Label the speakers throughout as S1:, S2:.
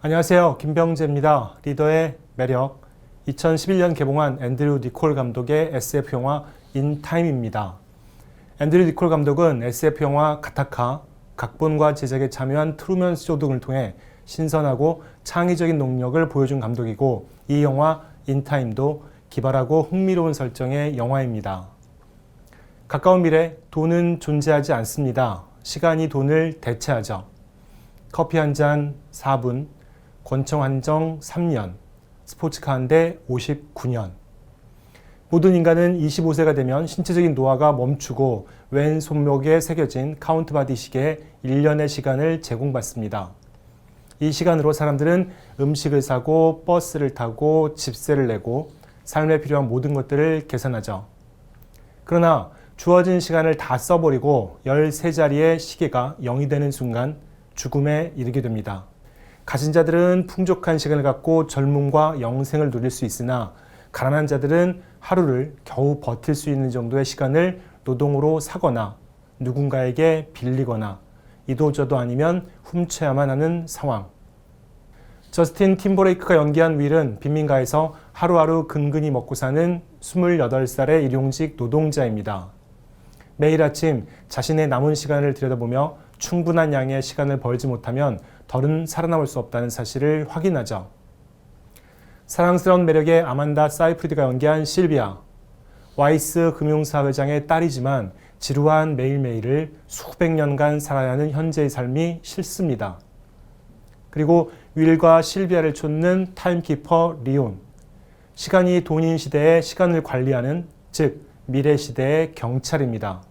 S1: 안녕하세요. 김병재입니다. 리더의 매력. 2011년 개봉한 앤드류 니콜 감독의 SF 영화 인타임입니다. 앤드류 니콜 감독은 SF 영화 가타카, 각본과 제작에 참여한 트루먼 쇼 등을 통해 신선하고 창의적인 능력을 보여준 감독이고, 이 영화 인타임도 기발하고 흥미로운 설정의 영화입니다. 가까운 미래, 돈은 존재하지 않습니다. 시간이 돈을 대체하죠. 커피 한 잔 4분, 권총 한정 3년, 스포츠카 한 대 59년. 모든 인간은 25세가 되면 신체적인 노화가 멈추고 왼 손목에 새겨진 카운트바디 시계에 1년의 시간을 제공받습니다. 이 시간으로 사람들은 음식을 사고 버스를 타고 집세를 내고 삶에 필요한 모든 것들을 계산하죠. 그러나 주어진 시간을 다 써버리고 13자리의 시계가 0이 되는 순간 죽음에 이르게 됩니다. 가진 자들은 풍족한 시간을 갖고 젊음과 영생을 누릴 수 있으나, 가난한 자들은 하루를 겨우 버틸 수 있는 정도의 시간을 노동으로 사거나 누군가에게 빌리거나 이도저도 아니면 훔쳐야만 하는 상황. 저스틴 팀버레이크가 연기한 윌은 빈민가에서 하루하루 근근히 먹고 사는 28살의 일용직 노동자입니다. 매일 아침 자신의 남은 시간을 들여다보며 충분한 양의 시간을 벌지 못하면 더는 살아남을 수 없다는 사실을 확인하죠. 사랑스러운 매력의 아만다 사이프리드가 연기한 실비아. 와이스 금융사 회장의 딸이지만 지루한 매일매일을 수백 년간 살아야 하는 현재의 삶이 싫습니다. 그리고 윌과 실비아를 쫓는 타임키퍼 리온. 시간이 돈인 시대에 시간을 관리하는, 즉 미래 시대의 경찰입니다.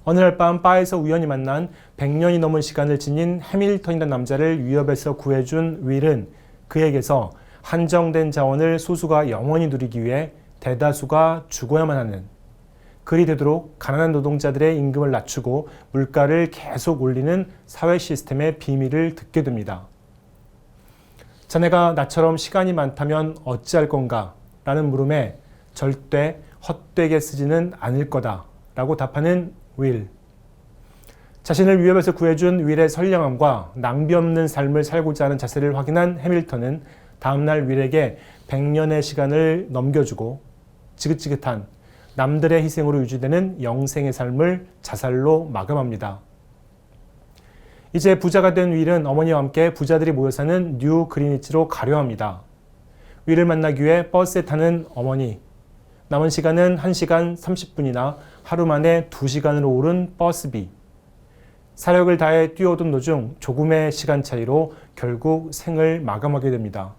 S1: 어느 날 밤 바에서 우연히 만난 100년이 넘은 시간을 지닌 해밀턴이라는 남자를 위협에서 구해준 윌은 그에게서 한정된 자원을 소수가 영원히 누리기 위해 대다수가 죽어야만 하는, 그리 되도록 가난한 노동자들의 임금을 낮추고 물가를 계속 올리는 사회 시스템의 비밀을 듣게 됩니다. 자네가 나처럼 시간이 많다면 어찌할 건가? 라는 물음에 절대 헛되게 쓰지는 않을 거다 라고 답하는 윌. 자신을 위협에서 구해준 윌의 선량함과 낭비 없는 삶을 살고자 하는 자세를 확인한 해밀턴은 다음날 윌에게 100년의 시간을 넘겨주고 지긋지긋한 남들의 희생으로 유지되는 영생의 삶을 자살로 마감합니다. 이제 부자가 된 윌은 어머니와 함께 부자들이 모여 사는 뉴 그리니치로 가려 합니다. 윌을 만나기 위해 버스에 타는 어머니. 남은 시간은 1시간 30분이나 하루 만에 2시간으로 오른 버스비. 사력을 다해 뛰어오던 도중 조금의 시간 차이로 결국 생을 마감하게 됩니다.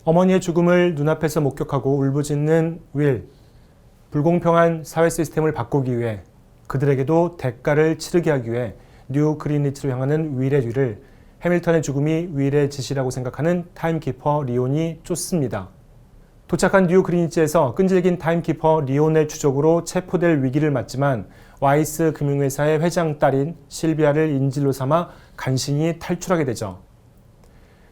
S1: 어머니의 죽음을 눈앞에서 목격하고 울부짖는 윌. 불공평한 사회 시스템을 바꾸기 위해, 그들에게도 대가를 치르게 하기 위해 뉴 그리니치로 향하는 윌의 뒤를 해밀턴의 죽음이 윌의 짓이라고 생각하는 타임키퍼 리온이 쫓습니다. 도착한 뉴 그리니치에서 끈질긴 타임키퍼 리온의 추적으로 체포될 위기를 맞지만 와이스 금융회사의 회장 딸인 실비아를 인질로 삼아 간신히 탈출하게 되죠.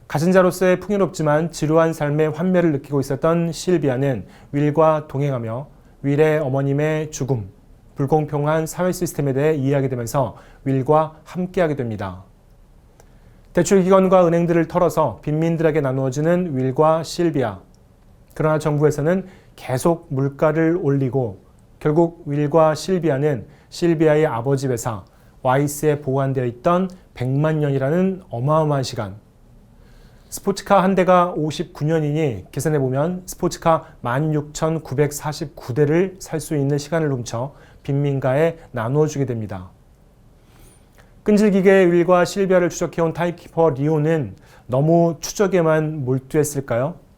S1: 가진 자로서의 풍요롭지만 지루한 삶의 환멸을 느끼고 있었던 실비아는 윌과 동행하며 윌의 어머님의 죽음, 불공평한 사회 시스템에 대해 이해하게 되면서 윌과 함께하게 됩니다. 대출기관과 은행들을 털어서 빈민들에게 나누어지는 윌과 실비아. 그러나 정부에서는 계속 물가를 올리고 결국 윌과 실비아는 실비아의 아버지 회사 와이스에 보관되어 있던 100만 년이라는 어마어마한 시간. 스포츠카 한 대가 59년이니 계산해보면 스포츠카 16,949대를 살 수 있는 시간을 훔쳐 빈민가에 나누어주게 됩니다. 끈질기게 윌과 실비아를 추적해온 타임키퍼 리온은 너무 추적에만 몰두했을까요?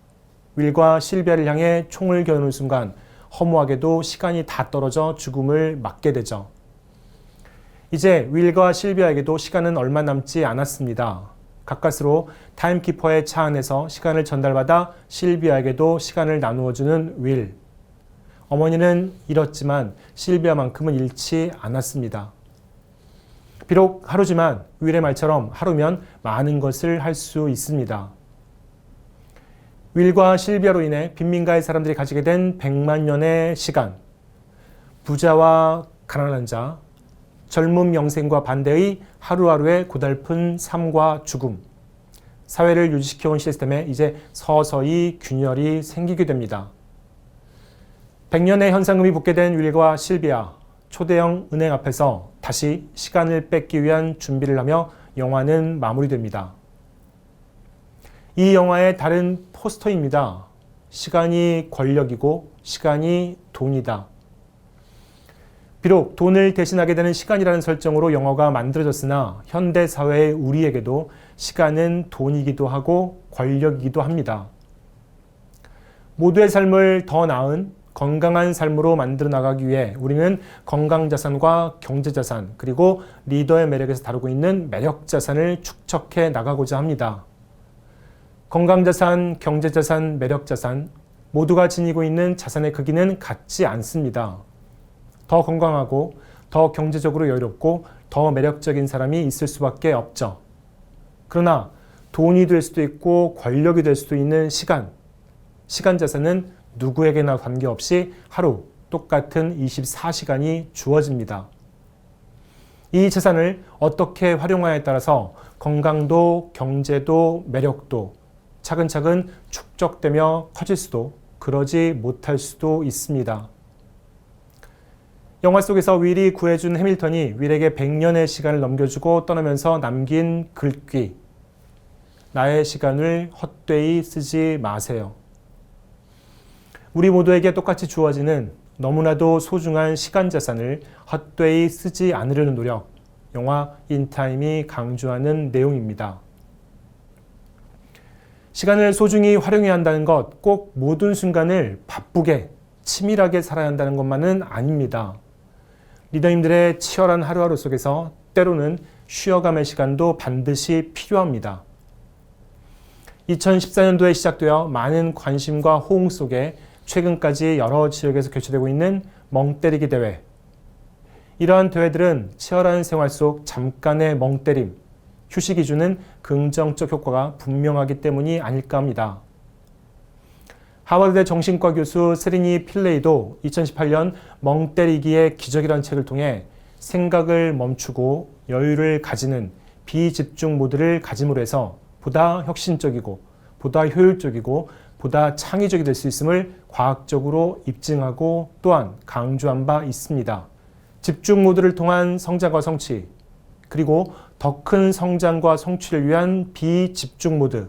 S1: 윌과 실비아를 향해 총을 겨누는 순간 허무하게도 시간이 다 떨어져 죽음을 맞게 되죠. 이제 윌과 실비아에게도 시간은 얼마 남지 않았습니다. 가까스로 타임키퍼의 차 안에서 시간을 전달받아 실비아에게도 시간을 나누어주는 윌. 어머니는 잃었지만 실비아만큼은 잃지 않았습니다. 비록 하루지만 윌의 말처럼 하루면 많은 것을 할 수 있습니다. 윌과 실비아로 인해 빈민가의 사람들이 가지게 된 100만 년의 시간. 부자와 가난한 자, 젊음 영생과 반대의 하루하루의 고달픈 삶과 죽음, 사회를 유지시켜온 시스템에 이제 서서히 균열이 생기게 됩니다. 100년의 현상금이 붙게 된 윌과 실비아, 초대형 은행 앞에서 다시 시간을 뺏기 위한 준비를 하며 영화는 마무리됩니다. 이 영화의 다른 포스터입니다. 시간이 권력이고 시간이 돈이다. 비록 돈을 대신하게 되는 시간이라는 설정으로 영화가 만들어졌으나 현대 사회의 우리에게도 시간은 돈이기도 하고 권력이기도 합니다. 모두의 삶을 더 나은 건강한 삶으로 만들어 나가기 위해 우리는 건강자산과 경제자산 그리고 리더의 매력에서 다루고 있는 매력자산을 축적해 나가고자 합니다. 건강자산, 경제자산, 매력자산 모두가 지니고 있는 자산의 크기는 같지 않습니다. 더 건강하고 더 경제적으로 여유롭고 더 매력적인 사람이 있을 수밖에 없죠. 그러나 돈이 될 수도 있고 권력이 될 수도 있는 시간 자산은 누구에게나 관계없이 하루 똑같은 24시간이 주어집니다. 이 자산을 어떻게 활용하냐에 따라서 건강도 경제도 매력도 차근차근 축적되며 커질 수도 그러지 못할 수도 있습니다. 영화 속에서 윌이 구해준 해밀턴이 윌에게 100년의 시간을 넘겨주고 떠나면서 남긴 글귀. 나의 시간을 헛되이 쓰지 마세요. 우리 모두에게 똑같이 주어지는 너무나도 소중한 시간 자산을 헛되이 쓰지 않으려는 노력. 영화 인타임이 강조하는 내용입니다. 시간을 소중히 활용해야 한다는 것, 꼭 모든 순간을 바쁘게, 치밀하게 살아야 한다는 것만은 아닙니다. 리더님들의 치열한 하루하루 속에서 때로는 쉬어감의 시간도 반드시 필요합니다. 2014년도에 시작되어 많은 관심과 호응 속에 최근까지 여러 지역에서 개최되고 있는 멍때리기 대회. 이러한 대회들은 치열한 생활 속 잠깐의 멍때림, 휴식이 주는 긍정적 효과가 분명하기 때문이 아닐까 합니다. 하버드대 정신과 교수 세리니 필레이도 2018년 멍때리기의 기적이라는 책을 통해 생각을 멈추고 여유를 가지는 비집중 모드를 가짐으로 해서 보다 혁신적이고 보다 효율적이고 보다 창의적이 될 수 있음을 과학적으로 입증하고 또한 강조한 바 있습니다. 집중 모드를 통한 성장과 성취, 그리고 더 큰 성장과 성취를 위한 비집중 모드,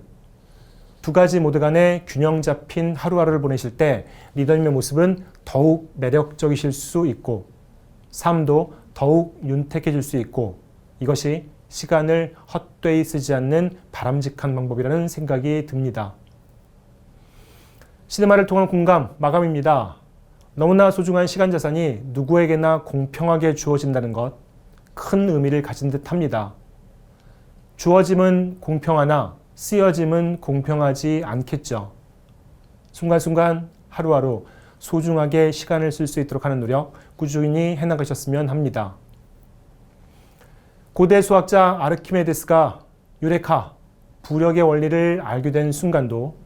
S1: 두 가지 모드 간의 균형 잡힌 하루하루를 보내실 때 리더님의 모습은 더욱 매력적이실 수 있고 삶도 더욱 윤택해질 수 있고 이것이 시간을 헛되이 쓰지 않는 바람직한 방법이라는 생각이 듭니다. 시네마를 통한 공감, 마감입니다. 너무나 소중한 시간 자산이 누구에게나 공평하게 주어진다는 것, 큰 의미를 가진 듯 합니다. 주어짐은 공평하나 쓰여짐은 공평하지 않겠죠. 순간순간 하루하루 소중하게 시간을 쓸 수 있도록 하는 노력 꾸준히 해나가셨으면 합니다. 고대 수학자 아르키메데스가 유레카, 부력의 원리를 알게 된 순간도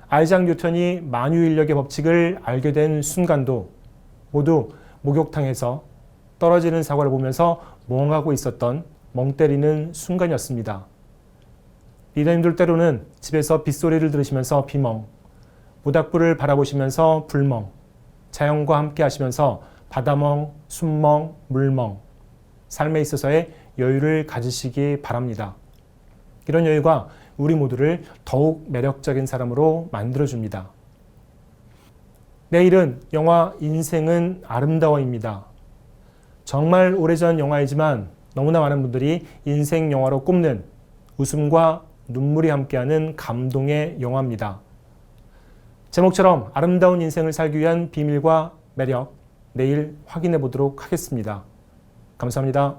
S1: 아이작 뉴턴이 만유인력의 법칙을 알게 된 순간도 모두 목욕탕에서 떨어지는 사과를 보면서 멍하고 있었던 멍 때리는 순간이었습니다. 리더님들 때로는 집에서 빗소리를 들으시면서 비멍, 모닥불을 바라보시면서 불멍, 자연과 함께 하시면서 바다멍, 숨멍, 물멍, 삶에 있어서의 여유를 가지시기 바랍니다. 이런 여유가 우리 모두를 더욱 매력적인 사람으로 만들어줍니다. 내일은 영화 인생은 아름다워입니다. 정말 오래전 영화이지만 너무나 많은 분들이 인생 영화로 꼽는 웃음과 눈물이 함께하는 감동의 영화입니다. 제목처럼 아름다운 인생을 살기 위한 비밀과 매력, 내일 확인해 보도록 하겠습니다. 감사합니다.